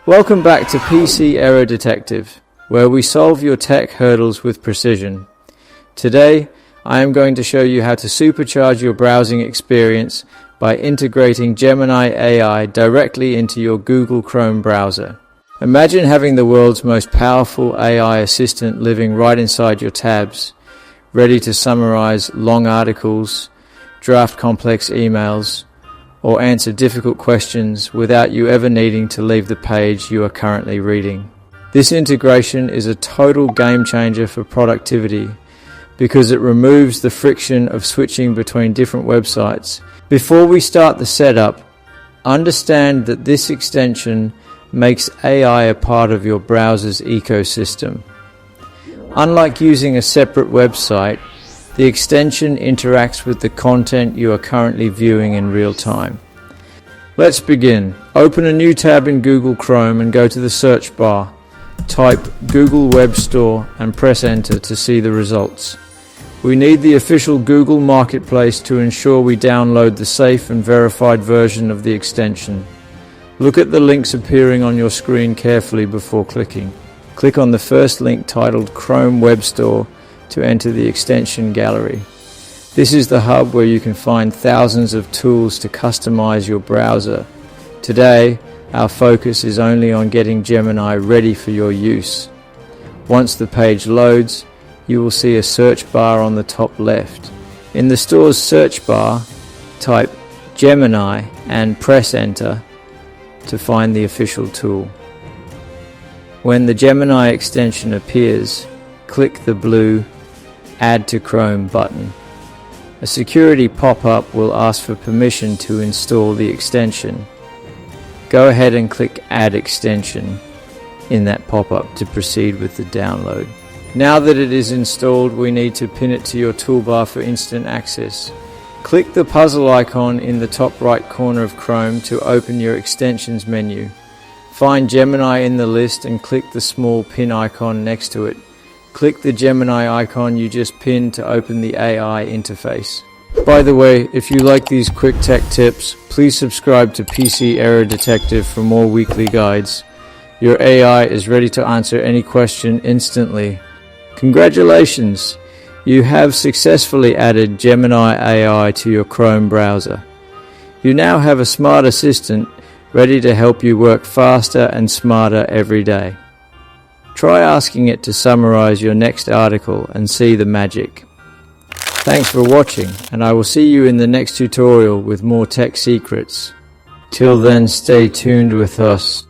Welcome back to PC Error Detective, where we solve your tech hurdles with precision. Today, I am going to show you how to supercharge your browsing experience by integrating Gemini AI directly into your Google Chrome browser. Imagine having the world's most powerful AI assistant living right inside your tabs, ready to summarize long articles, draft complex emails, or answer difficult questions without you ever needing to leave the page you are currently reading. This integration is a total game changer for productivity because it removes the friction of switching between different websites. Before we start the setup, understand that this extension makes AI a part of your browser's ecosystem. Unlike using a separate website, the extension interacts with the content you are currently viewing in real time. Let's begin. Open a new tab in Google Chrome and go to the search bar. Type Google Web Store and press enter to see the results. We need the official Google Marketplace to ensure we download the safe and verified version of the extension. Look at the links appearing on your screen carefully before clicking. Click on the first link titled Chrome Web Store to enter the extension gallery. This is the hub where you can find thousands of tools to customize your browser. Today, our focus is only on getting Gemini ready for your use. Once the page loads, you will see a search bar on the top left. In the store's search bar, type Gemini and press enter to find the official tool. When the Gemini extension appears, click the blue Add to Chrome button. A security pop-up will ask for permission to install the extension. Go ahead and click Add Extension in that pop-up to proceed with the download. Now that it is installed, we need to pin it to your toolbar for instant access. Click the puzzle icon in the top right corner of Chrome to open your extensions menu. Find Gemini in the list and click the small pin icon next to it. Click the Gemini icon you just pinned to open the AI interface. By the way, if you like these quick tech tips, please subscribe to PC Error Detective for more weekly guides. Your AI is ready to answer any question instantly. Congratulations! You have successfully added Gemini AI to your Chrome browser. You now have a smart assistant ready to help you work faster and smarter every day. Try asking it to summarize your next article and see the magic. Thanks for watching, and I will see you in the next tutorial with more tech secrets. Till then, stay tuned with us.